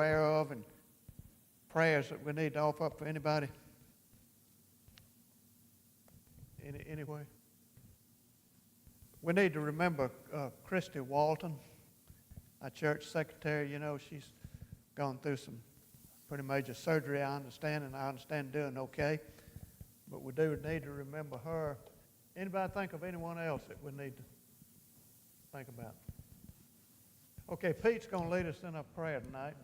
aware of and prayers that we need to offer up for anybody? Anyway? We need to remember Christy Walton, our church secretary. You know, she's gone through some pretty major surgery, I understand, and I understand doing okay. But we do need to remember her. Anybody think of anyone else that we need to think about? Okay, Pete's going to lead us in a prayer tonight.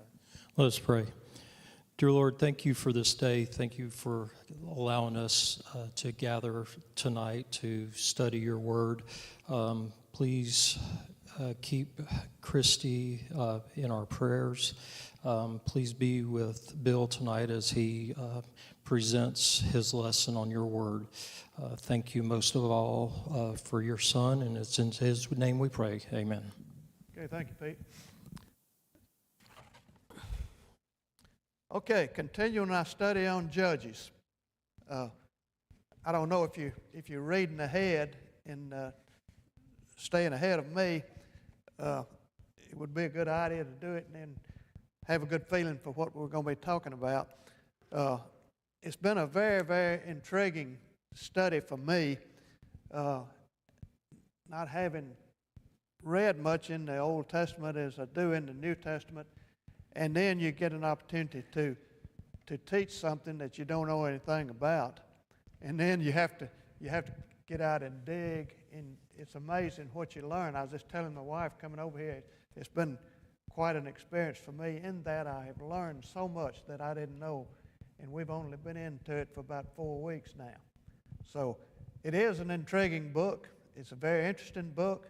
Let us pray. Dear Lord, thank you for this day. Thank you for allowing us to gather tonight to study your word. Please keep Christy in our prayers. Please be with Bill tonight as he presents his lesson on your word. Thank you most of all for your son, and it's in his name we pray. Amen. Okay, thank you, Pete. Okay, continuing our study on Judges. I don't know if you're reading ahead and staying ahead of me. It would be a good idea to do it and then have a good feeling for what we're going to be talking about. It's been a very, very intriguing study for me, not having read much in the Old Testament as I do in the New Testament, and then you get an opportunity to teach something that you don't know anything about, and then you have to get out and dig, and it's amazing what you learn. I was just telling my wife coming over here, it's been quite an experience for me in that I have learned so much that I didn't know, and we've only been into it for about 4 weeks now. So it is an intriguing book. It's a very interesting book.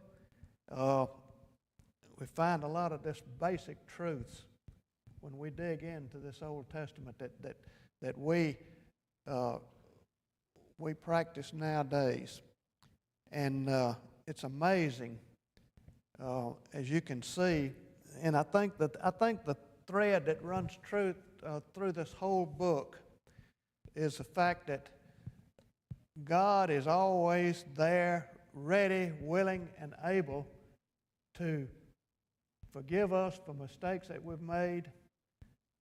We find a lot of this basic truths when we dig into this Old Testament that we practice nowadays, and it's amazing as you can see. And I think the thread that runs through this whole book is the fact that God is always there, ready, willing, and able to forgive us for mistakes that we've made,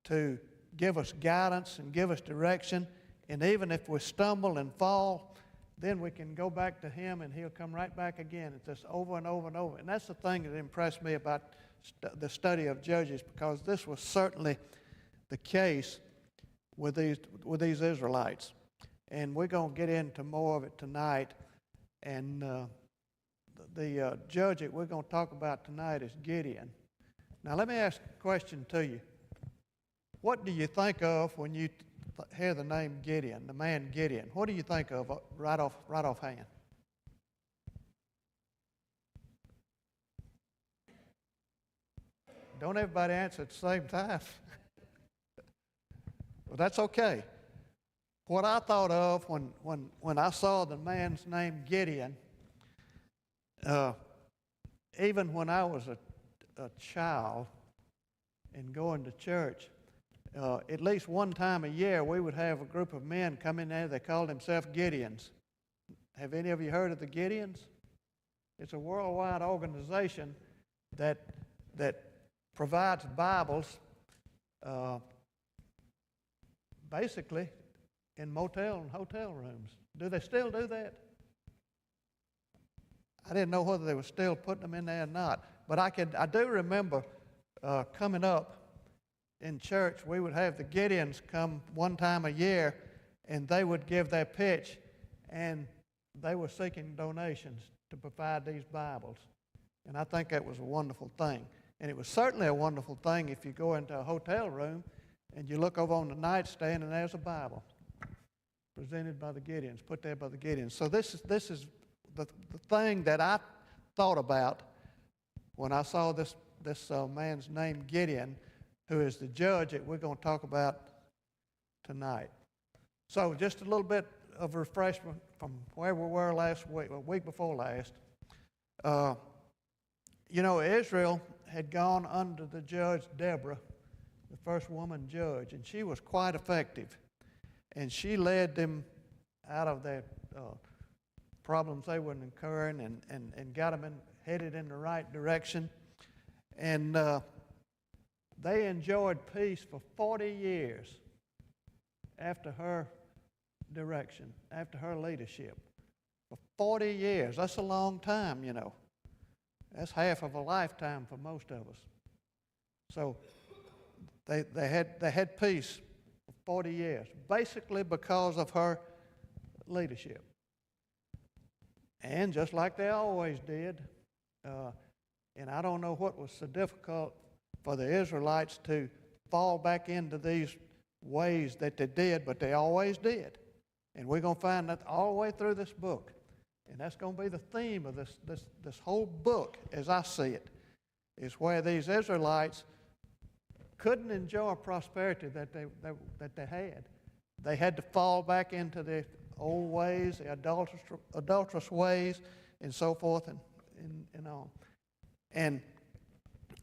to give us guidance and give us direction. And even if we stumble and fall, then we can go back to Him and He'll come right back again. It's just over and over and over. And that's the thing that impressed me about the study of Judges, because this was certainly the case with these Israelites. And we're going to get into more of it tonight. And the judge that we're going to talk about tonight is Gideon. Now let me ask a question to you. What do you think of when you hear the name Gideon, the man Gideon? What do you think of right offhand? Don't everybody answer at the same time. Well, that's okay. What I thought of when I saw the man's name Gideon, even when I was a child and going to church, at least one time a year we would have a group of men come in there. They called themselves Gideons. Have any of you heard of the Gideons? It's a worldwide organization that provides Bibles basically in motel and hotel rooms. Do they still do that? I didn't know whether they were still putting them in there or not. But I do remember coming up in church, we would have the Gideons come one time a year, and they would give their pitch, and they were seeking donations to provide these Bibles. And I think that was a wonderful thing. And it was certainly a wonderful thing if you go into a hotel room and you look over on the nightstand and there's a Bible presented by the Gideons, put there by the Gideons. So this is the thing that I thought about when I saw this man's name Gideon, who is the judge that we're going to talk about tonight. So just a little bit of refreshment from where we were last week, a week before last. Israel had gone under the judge Deborah, the first woman judge, and she was quite effective. And she led them out of their problems they were incurring and got them headed in the right direction. And They enjoyed peace for 40 years after her direction, after her leadership. For 40 years. That's a long time, you know. That's half of a lifetime for most of us. So they had peace for 40 years, basically because of her leadership. And just like they always did, and I don't know what was so difficult for the Israelites to fall back into these ways that they did, but they always did. And we're going to find that all the way through this book. And that's going to be the theme of this whole book, as I see it, is where these Israelites couldn't enjoy prosperity that they had. They had to fall back into the old ways, the adulterous ways, and so forth, and on. And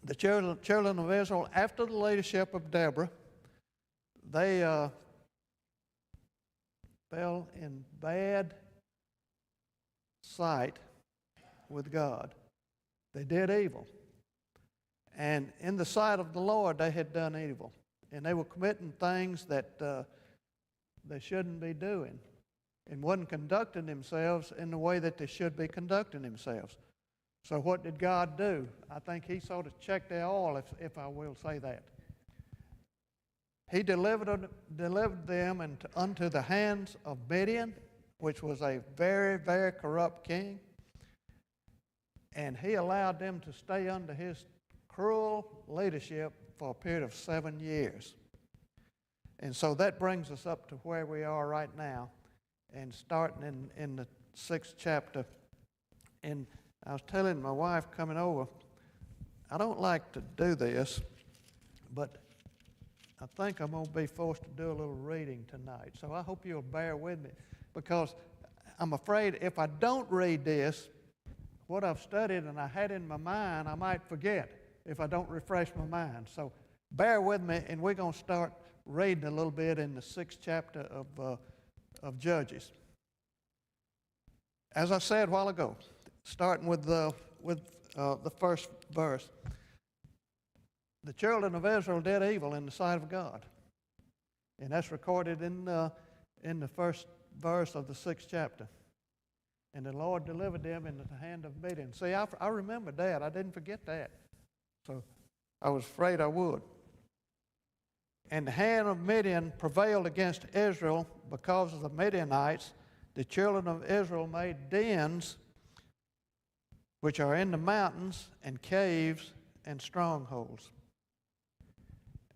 the children of Israel, after the leadership of Deborah, they fell in bad sight with God. They did evil. And in the sight of the Lord, they had done evil. And they were committing things that they shouldn't be doing, and wasn't conducting themselves in the way that they should be conducting themselves. So what did God do? I think he sort of checked their oil, if I will say that. He delivered them unto the hands of Midian, which was a very, very corrupt king. And he allowed them to stay under his cruel leadership for a period of 7 years. And so that brings us up to where we are right now, and starting in the 6th chapter. And I was telling my wife coming over, I don't like to do this, but I think I'm going to be forced to do a little reading tonight. So I hope you'll bear with me, because I'm afraid if I don't read this, what I've studied and I had in my mind, I might forget if I don't refresh my mind. So bear with me, and we're going to start reading a little bit in the 6th chapter of Judges. As I said a while ago, starting with the first verse. The children of Israel did evil in the sight of God. And that's recorded in the first verse of the 6th chapter. And the Lord delivered them into the hand of Midian. See, I remembered that. I didn't forget that. So I was afraid I would. And the hand of Midian prevailed against Israel because of the Midianites. The children of Israel made dens, which are in the mountains, and caves, and strongholds.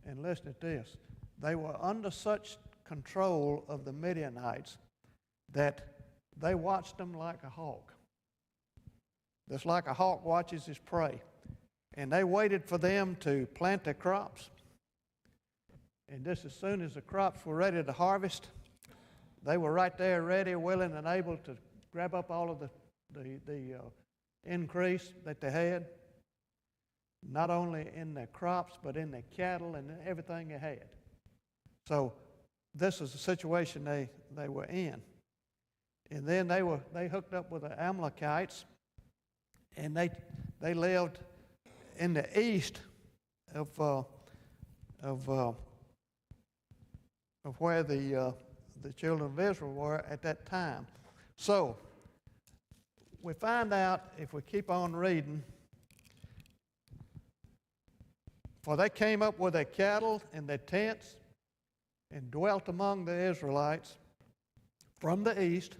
And listen to this. They were under such control of the Midianites that they watched them like a hawk. Just like a hawk watches his prey. And they waited for them to plant their crops. And just as soon as the crops were ready to harvest, they were right there ready, willing, and able to grab up all of the increase that they had, not only in their crops, but in their cattle and everything they had. So this is the situation they were in. And then they hooked up with the Amalekites, and they lived in the east of where the children of Israel were at that time. So we find out, if we keep on reading, for they came up with their cattle and their tents and dwelt among the Israelites from the east,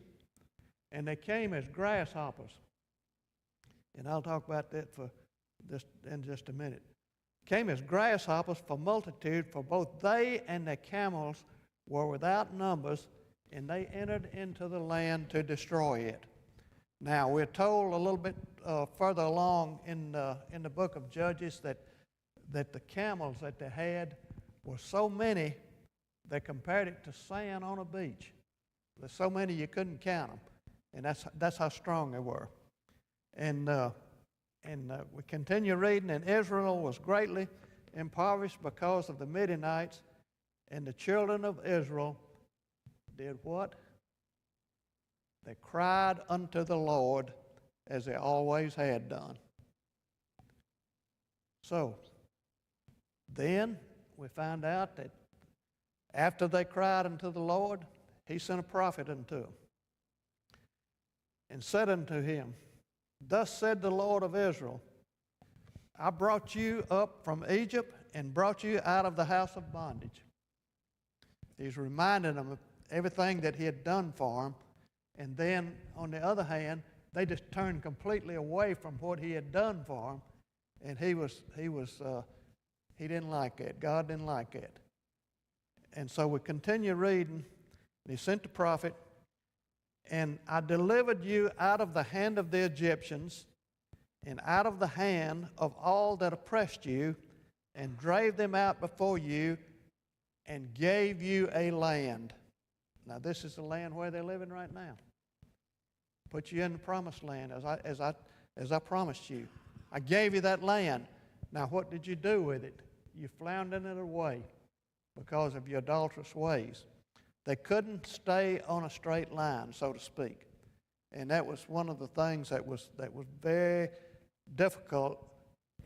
and they came as grasshoppers. And I'll talk about that in just a minute. Came as grasshoppers for multitude, for both they and their camels were without numbers, and they entered into the land to destroy it. Now, we're told a little bit further along in the book of Judges that the camels that they had were so many they compared it to sand on a beach. There's so many you couldn't count them, and that's how strong they were. And we continue reading, and Israel was greatly impoverished because of the Midianites, and the children of Israel did what? They cried unto the Lord as they always had done. So, Then we find out that after they cried unto the Lord, he sent a prophet unto them and said unto him, Thus said the Lord of Israel, I brought you up from Egypt and brought you out of the house of bondage. He's reminding them of everything that he had done for them. And then, on the other hand, they just turned completely away from what he had done for them. And he didn't like it. God didn't like it. And so we continue reading. And he sent the prophet, and I delivered you out of the hand of the Egyptians and out of the hand of all that oppressed you, and drave them out before you, and gave you a land. Now this is the land where they're living right now. Put you in the promised land as I promised you. I gave you that land. Now what did you do with it? You floundered it away because of your adulterous ways. They couldn't stay on a straight line, so to speak. And that was one of the things that was very difficult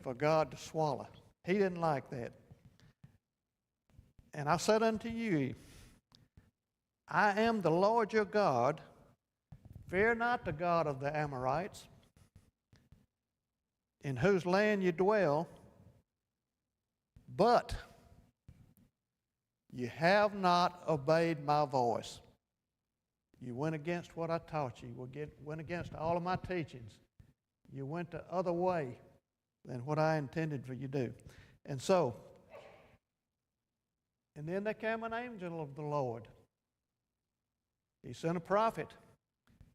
for God to swallow. He didn't like that. And I said unto you, I am the Lord your God. Fear not the God of the Amorites, in whose land you dwell, but you have not obeyed my voice. You went against what I taught you. Went against all of my teachings. You went the other way than what I intended for you to do. And then there came an angel of the Lord. He sent a prophet.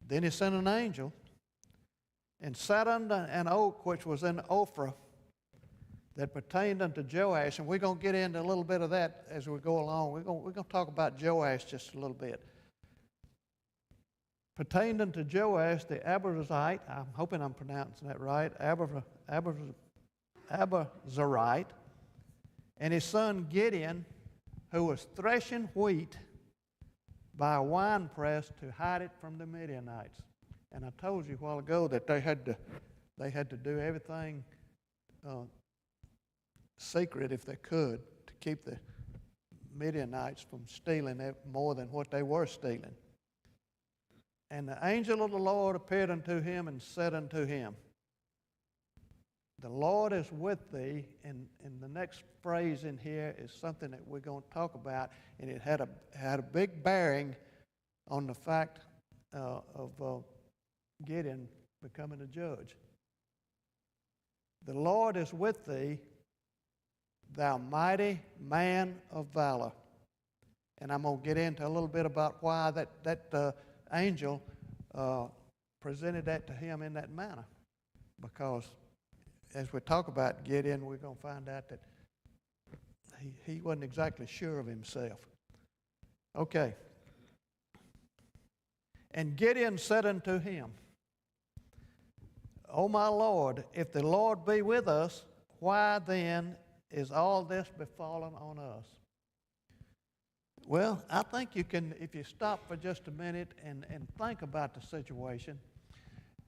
Then he sent an angel and sat under an oak which was in Ophrah that pertained unto Joash. And we're going to get into a little bit of that as we go along. We're going to talk about Joash just a little bit. Pertained unto Joash the Abiezrite, I'm hoping I'm pronouncing that right, Abiezrite, and his son Gideon, who was threshing wheat by a winepress to hide it from the Midianites. And I told you a while ago that they had to do everything secret if they could to keep the Midianites from stealing more than what they were stealing. And the angel of the Lord appeared unto him and said unto him, The Lord is with thee. And the next phrase in here is something that we're going to talk about, and it had a big bearing on the fact of Gideon becoming a judge. The Lord is with thee, thou mighty man of valor. And I'm going to get into a little bit about why that angel presented that to him in that manner. Because as we talk about Gideon, we're going to find out that he wasn't exactly sure of himself. Okay. And Gideon said unto him, O my Lord, if the Lord be with us, why then is all this befallen on us? Well, I think you can, if you stop for just a minute and think about the situation,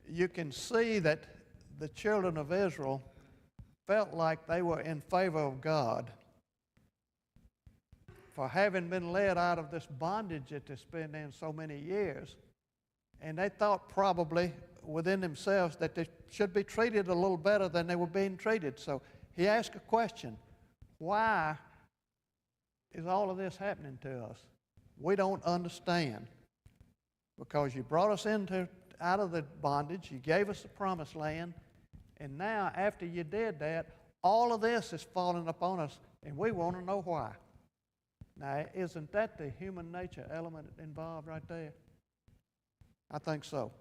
you can see that the children of Israel felt like they were in favor of God for having been led out of this bondage that they spent in so many years. And they thought probably within themselves that they should be treated a little better than they were being treated. So he asked a question, why is all of this happening to us? We don't understand. Because you brought us out of the bondage, you gave us the promised land, and now after you did that, all of this is falling upon us, and we want to know why. Now, isn't that the human nature element involved right there? I think so.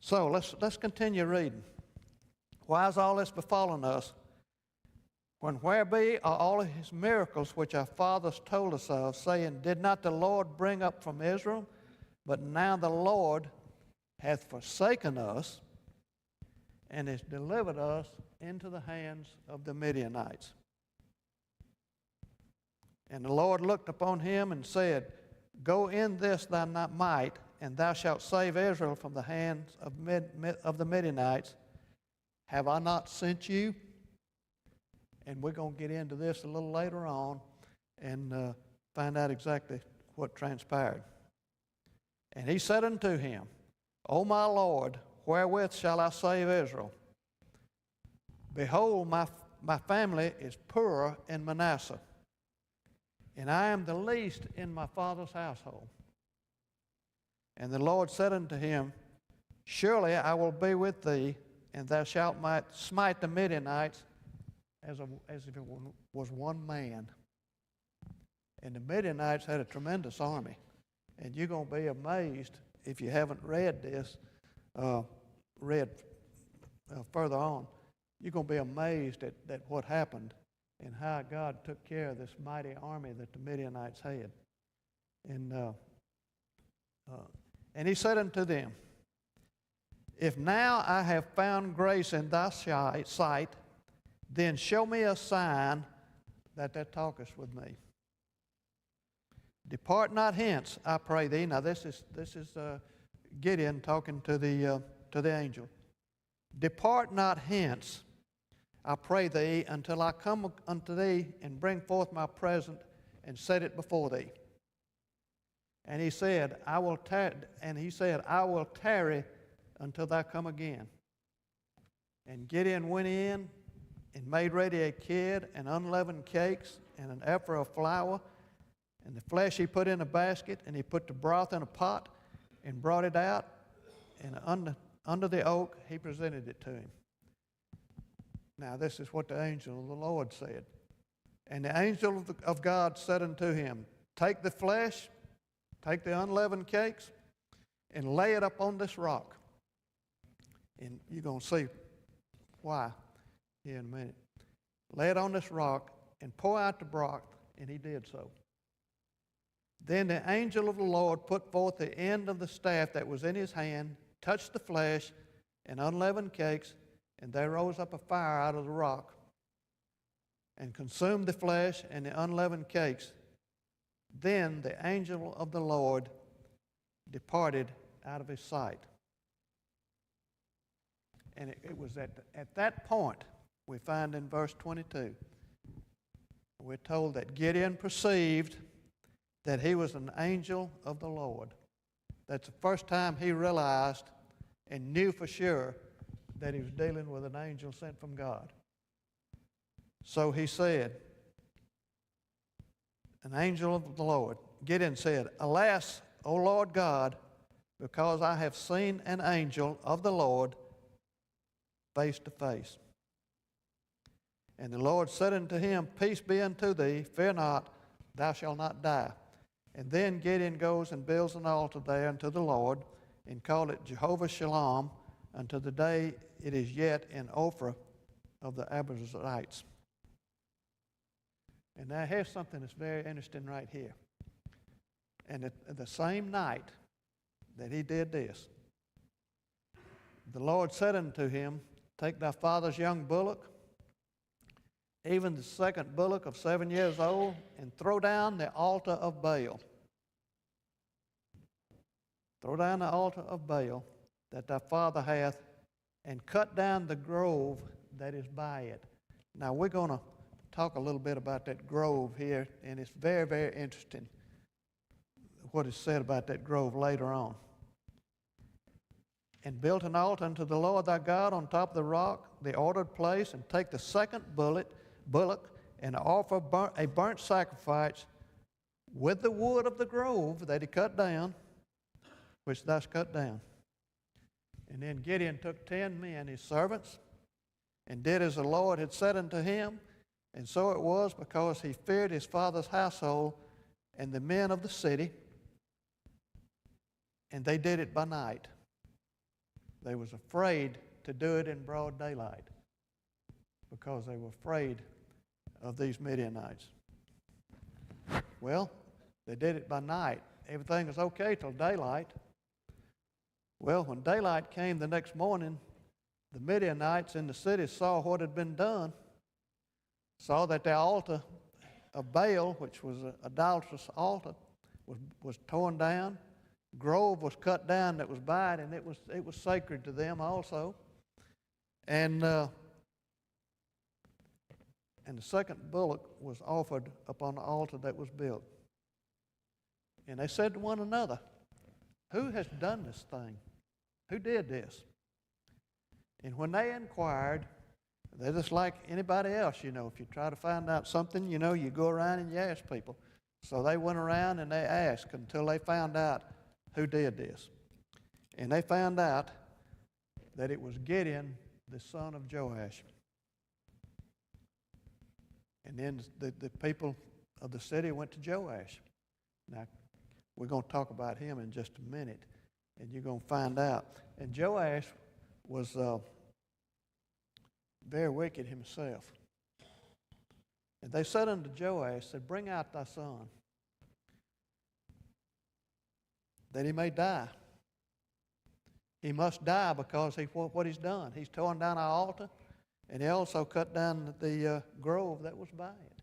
So let's continue reading. Why is all this befallen us? When where be are all of his miracles which our fathers told us of, saying, Did not the Lord bring up from Israel? But now the Lord hath forsaken us and has delivered us into the hands of the Midianites. And the Lord looked upon him and said, Go in this thy might, and thou shalt save Israel from the hands of the Midianites. Have I not sent you? and we're going to get into this a little later on and find out exactly what transpired. And he said unto him, O my Lord, wherewith shall I save Israel? Behold, my family is poor in Manasseh, and I am the least in my father's household. And the Lord said unto him, Surely I will be with thee, and thou shalt smite the Midianites as if it was one man. And the Midianites had a tremendous army. And you're going to be amazed if you haven't read this, further on. You're going to be amazed at what happened and how God took care of this mighty army that the Midianites had. And he said unto them, If now I have found grace in thy sight, then show me a sign that thou talkest with me. Depart not hence, I pray thee. Now this is Gideon talking to the angel. Depart not hence, I pray thee, until I come unto thee and bring forth my present and set it before thee. And he said, I will tarry until thou come again. And Gideon went in and made ready a kid and unleavened cakes and an ephah of flour. And the flesh he put in a basket, and he put the broth in a pot and brought it out. And under the oak he presented it to him. Now this is what the angel of the Lord said. And the angel of God said unto him, Take the flesh, take the unleavened cakes, and lay it up on this rock. And you're going to see why here in a minute. Lay it on this rock and pour out the broth, and he did so. Then the angel of the Lord put forth the end of the staff that was in his hand, touched the flesh and unleavened cakes, and there rose up a fire out of the rock and consumed the flesh and the unleavened cakes. Then the angel of the Lord departed out of his sight. And it was at that point, we find in verse 22, we're told that Gideon perceived that he was an angel of the Lord. That's the first time he realized and knew for sure that he was dealing with an angel sent from God. So he said, an angel of the Lord. Gideon said, Alas, O Lord God, because I have seen an angel of the Lord face to face. And the Lord said unto him, Peace be unto thee, fear not, thou shalt not die. And then Gideon goes and builds an altar there unto the Lord, and called it Jehovah Shalom, unto the day it is yet in Ophrah of the Abiezrites. And now here's something that's very interesting right here. And at the same night that he did this, the Lord said unto him, Take thy father's young bullock, even the second bullock of 7 years old, and throw down the altar of Baal. Throw down the altar of Baal that thy father hath, and cut down the grove that is by it. Now we're going to talk a little bit about that grove here, and it's very, very interesting what is said about that grove later on. And built an altar unto the Lord thy God on top of the rock, the ordered place, and take the second bullock, and offer a burnt sacrifice with the wood of the grove that he cut down, which thou hast cut down. And then Gideon took 10 men, his servants, and did as the Lord had said unto him. And so it was, because he feared his father's household and the men of the city, and they did it by night. They was afraid to do it in broad daylight because they were afraid of these Midianites. Well, they did it by night. Everything was okay till daylight. Well, when daylight came the next morning, the Midianites in the city saw what had been done, saw that the altar of Baal, which was an idolatrous altar, was torn down. Grove was cut down that was by it, and it was sacred to them also. And and the second bullock was offered upon the altar that was built. And they said to one another, "Who has done this thing? Who did this?" And when they inquired, they're just like anybody else, you know. If you try to find out something, you know, you go around and you ask people. So they went around and they asked until they found out who did this. And they found out that it was Gideon, the son of Joash. And then the people of the city went to Joash. Now, we're going to talk about him in just a minute, and you're going to find out. And Joash was very wicked himself. And they said unto Joash, said, "Bring out thy son, that he may die. He must die because what he's done. He's torn down our altar, and he also cut down the grove that was by it.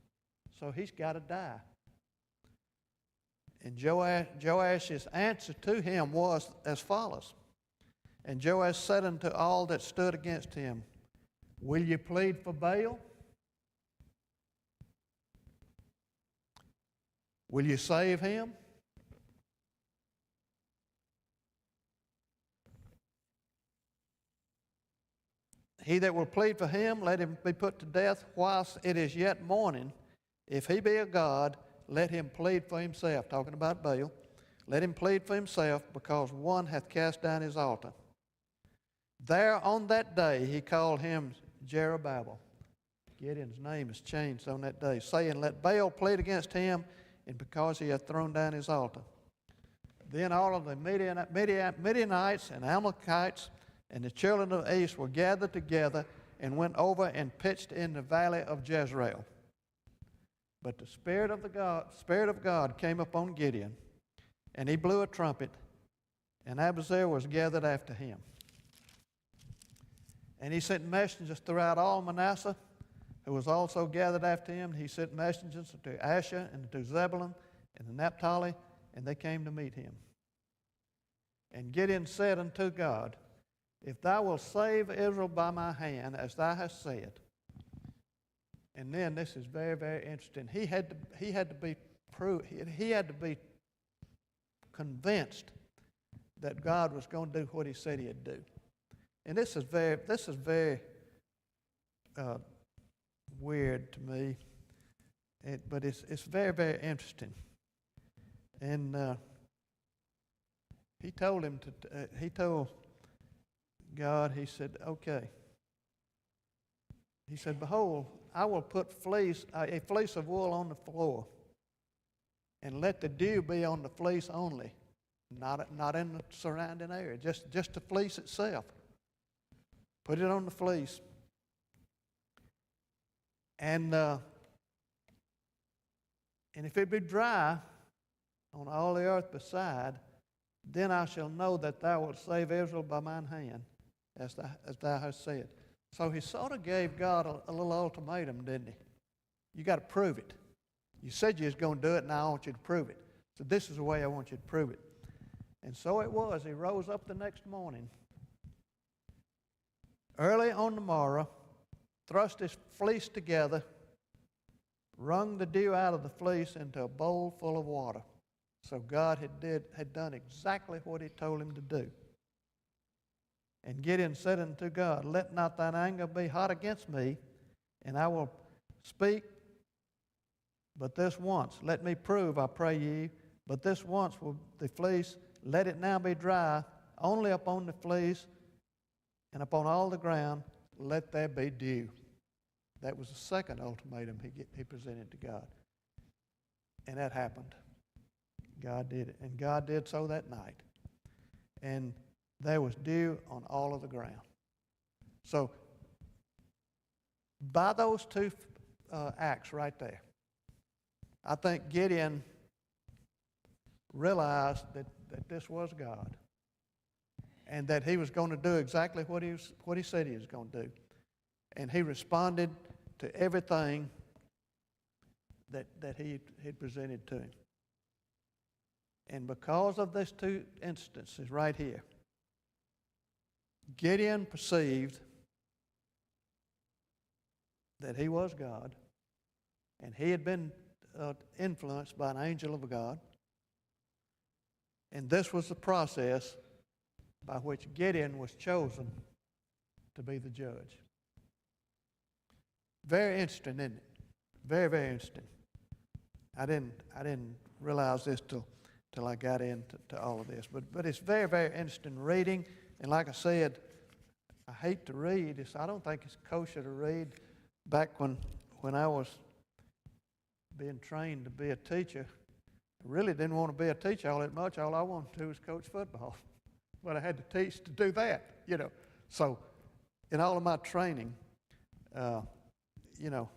So he's got to die." And Joash's answer to him was as follows. And Joash said unto all that stood against him, "Will you plead for Baal? Will you save him? He that will plead for him, let him be put to death whilst it is yet morning. If he be a god, let him plead for himself." Talking about Baal. "Let him plead for himself, because one hath cast down his altar." There on that day he called him Jerubbaal. Gideon's name is changed on that day, saying, "Let Baal plead against him, and because he hath thrown down his altar." Then all of the Midianites and Amalekites and the children of the east were gathered together and went over and pitched in the valley of Jezreel. But the Spirit of God came upon Gideon, and he blew a trumpet, and Abiezer was gathered after him. And he sent messengers throughout all Manasseh, who was also gathered after him. He sent messengers to Asher and to Zebulun and to Naphtali, and they came to meet him. And Gideon said unto God, "If thou wilt save Israel by my hand, as thou hast said." And then this is very, very interesting. He had to be convinced that God was going to do what he said he'd do. And this is very weird to me, but it's very, very interesting. And he told God, he said, "Okay." He said, "Behold, I will put a fleece of wool on the floor, and let the dew be on the fleece only, not in the surrounding area, just the fleece itself. Put it on the fleece. And if it be dry on all the earth beside, then I shall know that thou wilt save Israel by mine hand, as thou hast said." So he sort of gave God a little ultimatum, didn't he? You got to prove it. You said you was going to do it, now I want you to prove it. So this is the way I want you to prove it. And so it was. He rose up the next morning, early on the morrow, thrust his fleece together, wrung the dew out of the fleece into a bowl full of water. So God had done exactly what he told him to do. And Gideon said unto God, "Let not thine anger be hot against me, and I will speak but this once. Let me prove, I pray ye, but this once will the fleece, let it now be dry, only upon the fleece, and upon all the ground, let there be dew." That was the second ultimatum he presented to God. And that happened. God did it. And God did so that night. And there was dew on all of the ground. So, by those two acts right there, I think Gideon realized that this was God, and that he was going to do exactly what he said he was going to do. And he responded to everything that he had presented to him. And because of these two instances right here, Gideon perceived that he was God, and he had been influenced by an angel of God. And this was the process by which Gideon was chosen to be the judge. Very interesting, isn't it? Very, very interesting. I didn't realize this till I got into all of this. But it's very, very interesting reading. And like I said, I hate to read. I don't think it's kosher to read. Back when I was being trained to be a teacher, I really didn't want to be a teacher all that much. All I wanted to do was coach football. But I had to teach to do that, you know. So in all of my training, you know,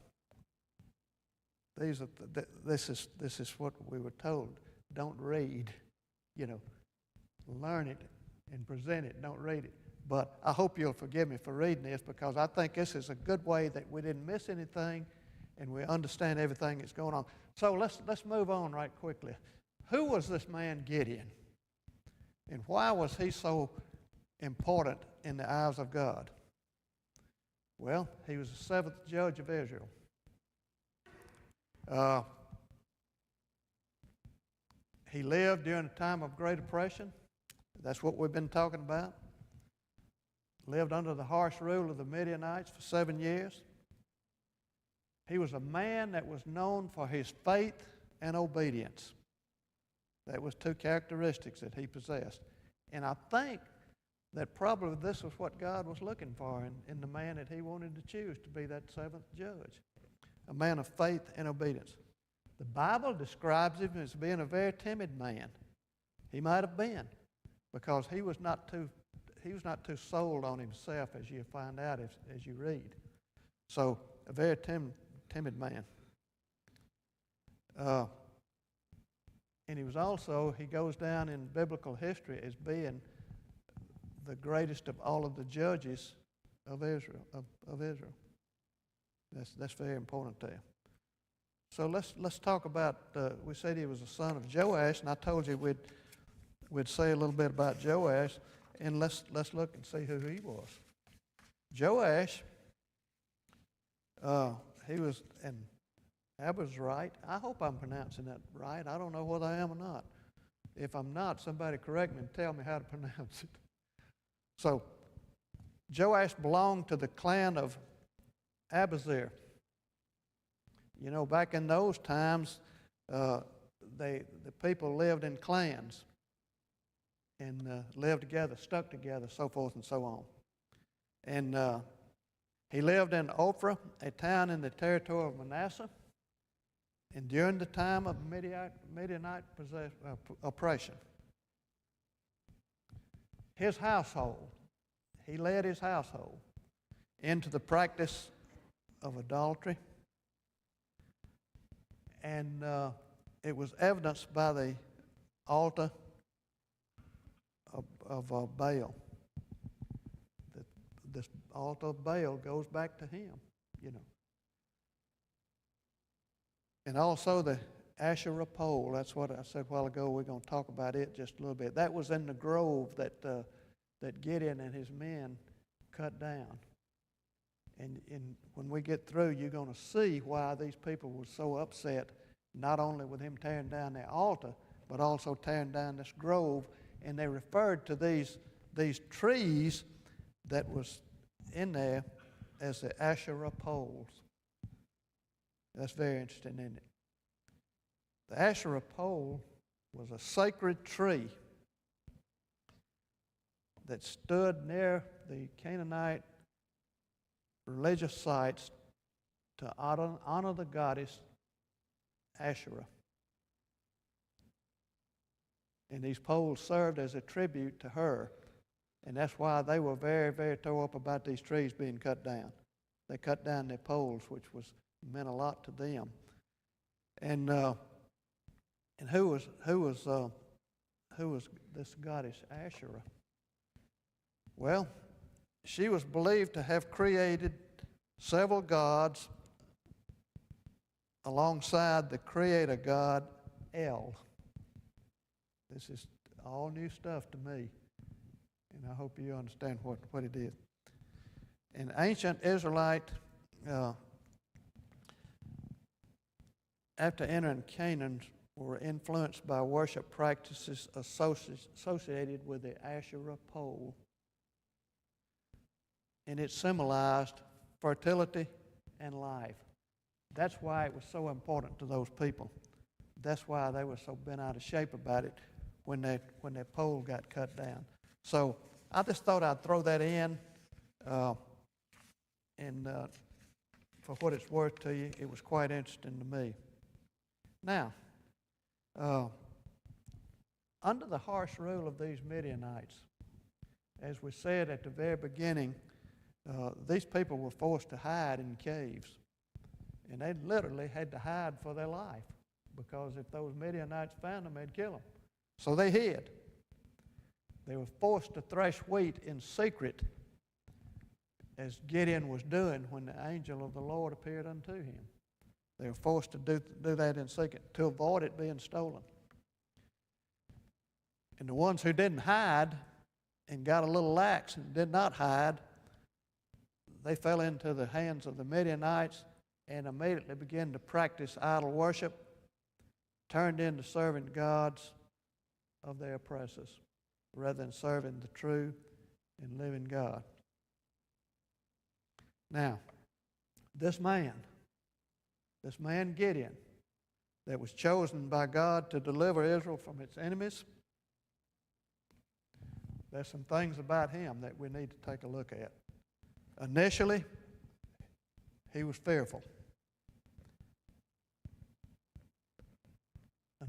this is what we were told. Don't read, you know. Learn it and present it. Don't read it. But I hope you'll forgive me for reading this, because I think this is a good way that we didn't miss anything and we understand everything that's going on. So let's move on right quickly. Who was this man Gideon? And why was he so important in the eyes of God? Well, he was the seventh judge of Israel. He lived during a time of great oppression. That's what we've been talking about. Lived under the harsh rule of the Midianites for 7 years. He was a man that was known for his faith and obedience. That was two characteristics that he possessed. And I think that probably this was what God was looking for in the man that he wanted to choose to be that seventh judge. A man of faith and obedience. The Bible describes him as being a very timid man. He might have been, because he was not too sold on himself, as you find out as you read. So a very timid man. And he goes down in biblical history as being the greatest of all of the judges of Israel. That's very important to you. So let's talk about. We said he was the son of Joash, and I told you we'd say a little bit about Joash, and let's look and see who he was. Joash, he was an Abizrite. I hope I'm pronouncing that right. I don't know whether I am or not. If I'm not, somebody correct me and tell me how to pronounce it. So Joash belonged to the clan of Abizar. You know, back in those times, the people lived in clans and lived together, stuck together, so forth and so on. And he lived in Ophrah, a town in the territory of Manasseh, and during the time of Midianite oppression. His household, he led his household into the practice of adultery. And it was evidenced by the altar of Baal. This altar of Baal goes back to him, you know. And also the Asherah pole. That's what I said a while ago. We're going to talk about it just a little bit. That was in the grove that Gideon and his men cut down. And when we get through, you're going to see why these people were so upset, not only with him tearing down their altar, but also tearing down this grove. And they referred to these trees that was in there as the Asherah poles. That's very interesting, isn't it? The Asherah pole was a sacred tree that stood near the Canaanite religious sites to honor the goddess Asherah. And these poles served as a tribute to her. And that's why they were very, very tore up about these trees being cut down. They cut down their poles, which meant a lot to them. And who was this goddess Asherah? Well, she was believed to have created several gods alongside the creator god El. This is all new stuff to me, and I hope you understand what it is. In ancient Israelite after entering Canaan, were influenced by worship practices associated with the Asherah pole. And it symbolized fertility and life. That's why it was so important to those people. That's why they were so bent out of shape about it when their pole got cut down. So I just thought I'd throw that in, and for what it's worth to you, it was quite interesting to me. Now, under the harsh rule of these Midianites, as we said at the very beginning, these people were forced to hide in caves. And they literally had to hide for their life, because if those Midianites found them, they'd kill them. So they hid. They were forced to thresh wheat in secret, as Gideon was doing when the angel of the Lord appeared unto him. They were forced to do that in secret to avoid it being stolen. And the ones who didn't hide and got a little lax and did not hide, they fell into the hands of the Midianites and immediately began to practice idol worship, turned into serving gods of their oppressors rather than serving the true and living God. Now, this man Gideon, that was chosen by God to deliver Israel from its enemies, there's some things about him that we need to take a look at. Initially, he was fearful.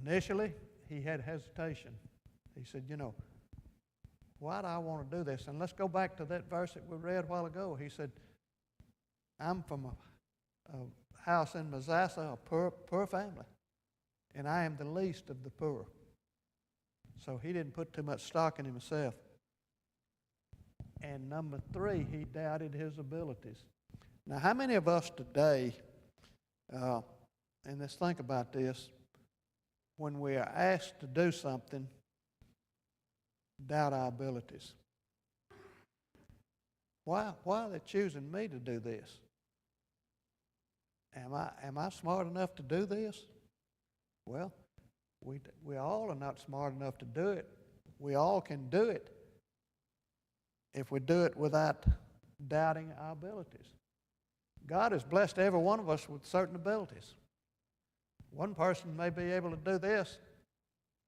Initially, he had hesitation. He said, why do I want to do this? And let's go back to that verse that we read a while ago. He said, I'm from a house in Madison, a poor family, and I am the least of the poor. So he didn't put too much stock in himself. And number 3, he doubted his abilities. Now, how many of us today, and let's think about this, when we are asked to do something, doubt our abilities? Why are they choosing me to do this? Am I smart enough to do this? Well, we all are not smart enough to do it. We all can do it if we do it without doubting our abilities. God has blessed every one of us with certain abilities. One person may be able to do this,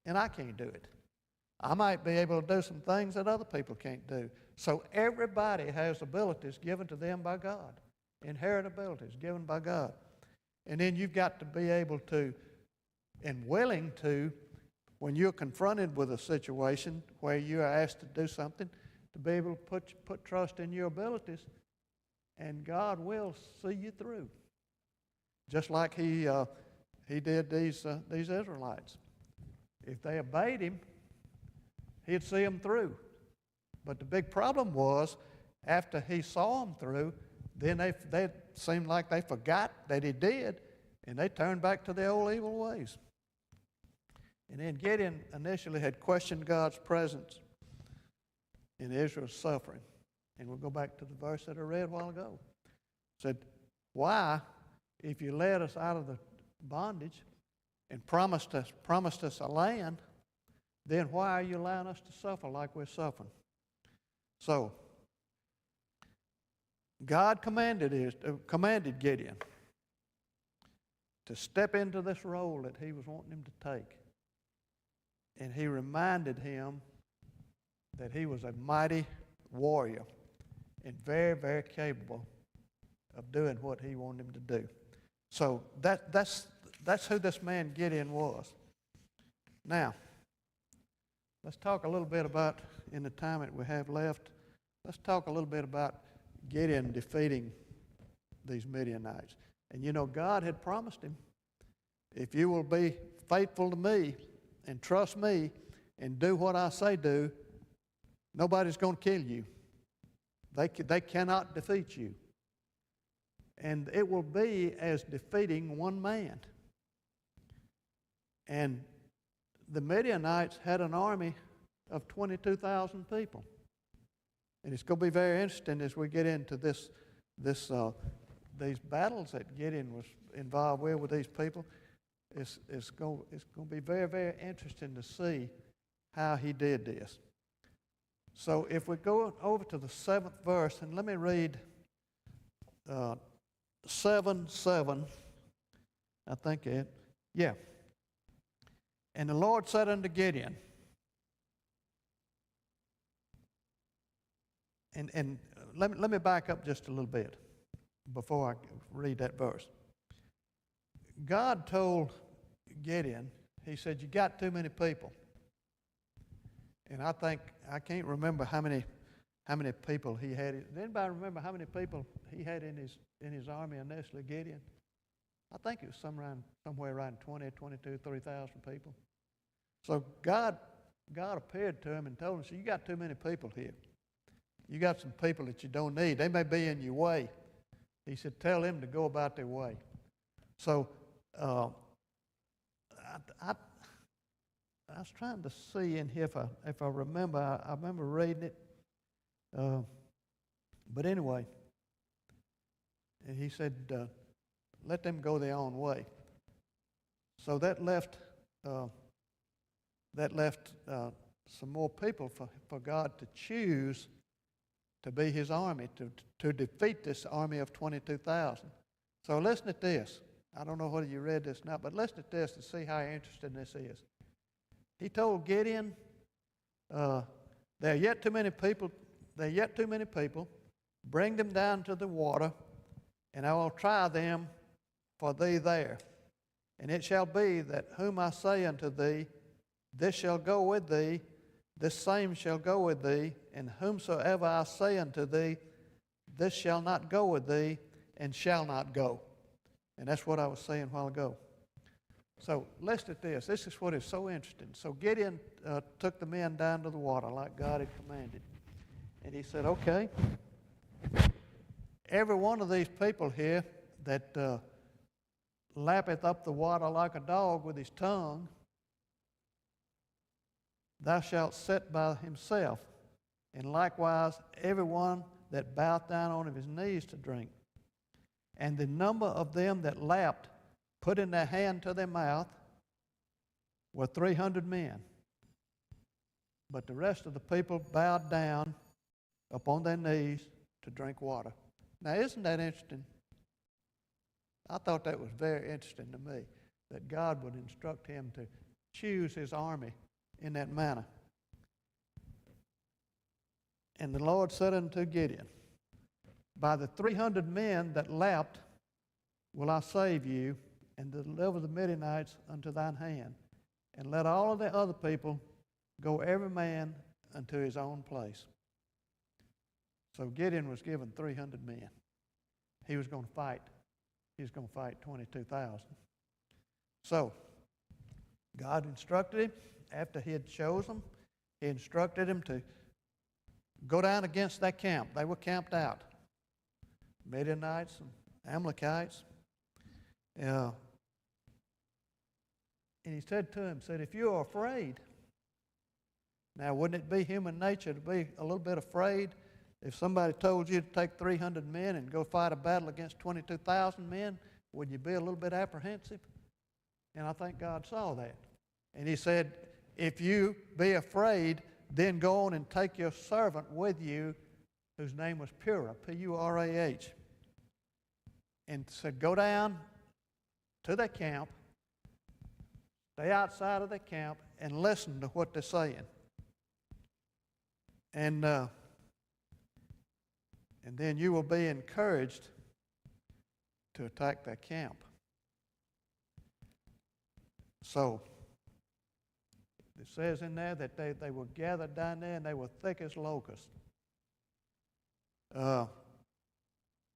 and I can't do it. I might be able to do some things that other people can't do. So everybody has abilities given to them by God, inherent abilities given by God. And then you've got to be able to, and willing to, when you're confronted with a situation where you are asked to do something, to be able to put trust in your abilities, and God will see you through. Just like He did these Israelites. If they obeyed Him, He'd see them through. But the big problem was, after He saw them through, then they seemed like they forgot that He did, and they turned back to their old evil ways. And then Gideon initially had questioned God's presence in Israel's suffering. And we'll go back to the verse that I read a while ago. It said, why, if you led us out of the bondage and promised us a land, then why are you allowing us to suffer like we're suffering? So, God commanded Gideon to step into this role that He was wanting him to take. And He reminded him that he was a mighty warrior and very, very capable of doing what He wanted him to do. So that's who this man Gideon was. Now, let's talk a little bit about, in the time that we have left, let's talk a little bit about Gideon defeating these Midianites. And God had promised him, if you will be faithful to me and trust me and do what I say do, nobody's going to kill you. They cannot defeat you. And it will be as defeating one man. And the Midianites had an army of 22,000 people. And it's going to be very interesting as we get into these battles that Gideon was involved with these people. it's going to be very, very interesting to see how he did this. So if we go over to the 7th verse, and let me read 7:7, I think it, yeah. And the Lord said unto Gideon, and let me back up just a little bit before I read that verse. God told Gideon, he said, you got too many people. And I can't remember how many people he had. Does anybody remember how many people he had in his army initially, Gideon? I think it was somewhere around 20, 22, 3,000 people. So God appeared to him and told him, so you got too many people here. You got some people that you don't need. They may be in your way. He said, tell them to go about their way. So I was trying to see in here if I remember. I remember reading it. But anyway, and he said, let them go their own way. So that left some more people for God to choose to be his army, to defeat this army of 22,000. So listen to this. I don't know whether you read this or not, but listen to this to see how interesting this is. He told Gideon, there are yet too many people. Bring them down to the water, and I will try them for thee there. And it shall be that whom I say unto thee, this shall go with thee, this same shall go with thee, and whomsoever I say unto thee, this shall not go with thee, and shall not go. And that's what I was saying a while ago. So listen to this. This is what is so interesting. So Gideon took the men down to the water like God had commanded. And he said, okay, every one of these people here that lappeth up the water like a dog with his tongue, thou shalt set by himself, and likewise every one that boweth down on his knees to drink. And the number of them that lapped, putting their hand to their mouth, were 300 men. But the rest of the people bowed down upon their knees to drink water. Now, isn't that interesting? I thought that was very interesting to me, that God would instruct him to choose his army in that manner. And the Lord said unto Gideon, by the 300 men that lapped will I save you, and deliver the Midianites unto thine hand, and let all of the other people go every man unto his own place. So Gideon was given 300 men. He was going to fight. He was going to fight 22,000. So God instructed him, after he had chosen them, he instructed him to go down against that camp. They were camped out. Midianites and Amalekites. And he said to him, if you are afraid, now wouldn't it be human nature to be a little bit afraid if somebody told you to take 300 men and go fight a battle against 22,000 men? Would you be a little bit apprehensive? And I think God saw that. And he said, if you be afraid, then go on and take your servant with you, whose name was Purah, P-U-R-A-H. And said, go down to the camp, stay outside of the camp, and listen to what they're saying. And then you will be encouraged to attack that camp. So it says in there that they were gathered down there, and they were thick as locusts.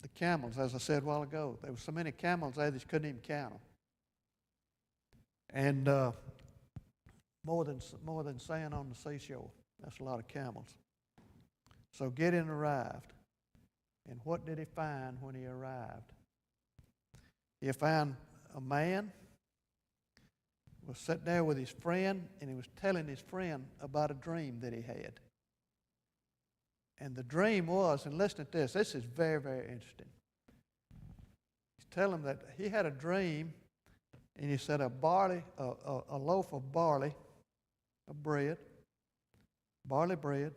The camels, as I said a while ago, there were so many camels there that you couldn't even count them. And more than sand on the seashore. That's a lot of camels. So Gideon arrived. And what did he find when he arrived? He found a man was sitting there with his friend, and he was telling his friend about a dream that he had. And the dream was, and listen to this is very, very interesting. He's telling him that he had a dream And he said a loaf of barley, of bread, barley bread,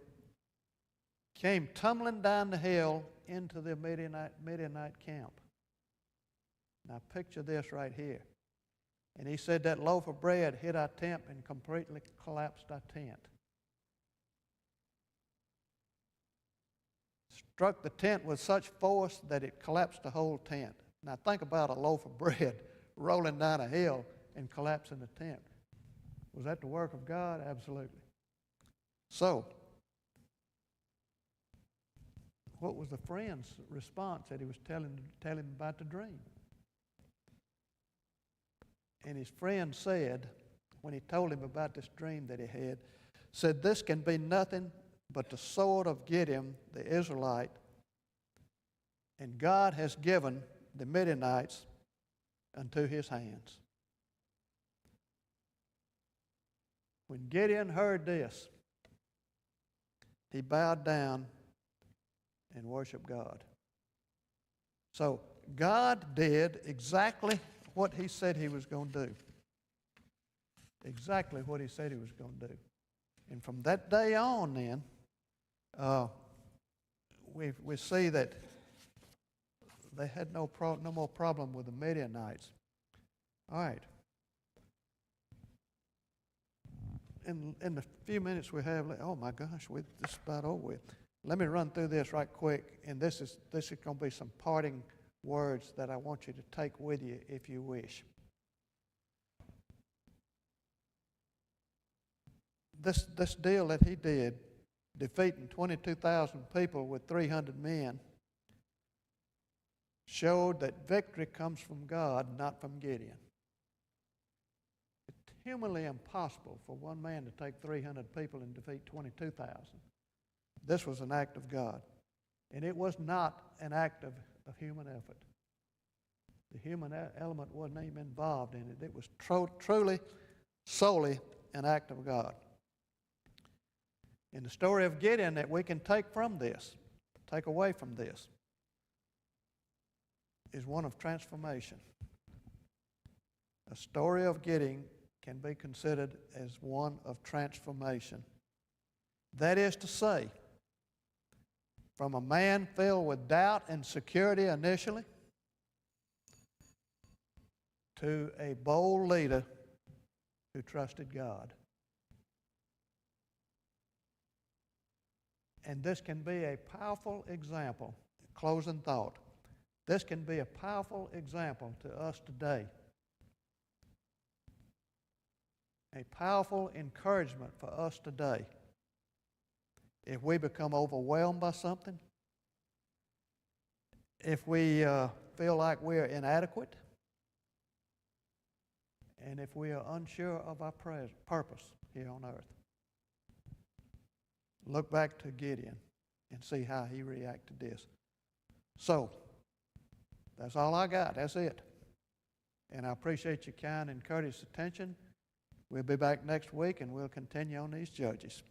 came tumbling down the hill into the Midianite camp. Now picture this right here. And he said that loaf of bread hit our tent and completely collapsed our tent. Struck the tent with such force that it collapsed the whole tent. Now think about a loaf of bread rolling down a hill and collapsing the tent. Was that the work of God? Absolutely. So, what was the friend's response that he was telling him about the dream? And his friend said, when he told him about this dream that he had, said, "This can be nothing but the sword of Gideon, the Israelite, and God has given the Midianites unto his hands." When Gideon heard this, he bowed down and worshiped God. So God did exactly what he said he was going to do. Exactly what he said he was going to do. And from that day on then, we see that they had no more problem with the Midianites. All right. In the few minutes we have, oh my gosh, this is about over with. Let me run through this right quick, and this is going to be some parting words that I want you to take with you if you wish. This deal that he did, defeating 22,000 people with 300 men, showed that victory comes from God, not from Gideon. It's humanly impossible for one man to take 300 people and defeat 22,000. This was an act of God. And it was not an act of human effort. The human element wasn't even involved in it. It was truly, solely an act of God. In the story of Gideon that we can take away from this, is one of transformation. A story of Gideon can be considered as one of transformation. That is to say, from a man filled with doubt and security initially, to a bold leader who trusted God. And this can be a powerful example, closing thought. This can be a powerful example to us today. A powerful encouragement for us today. If we become overwhelmed by something, if we feel like we're inadequate, and if we are unsure of our purpose here on earth. Look back to Gideon and see how he reacted to this. So, that's all I got. That's it. And I appreciate your kind and courteous attention. We'll be back next week and we'll continue on these Judges.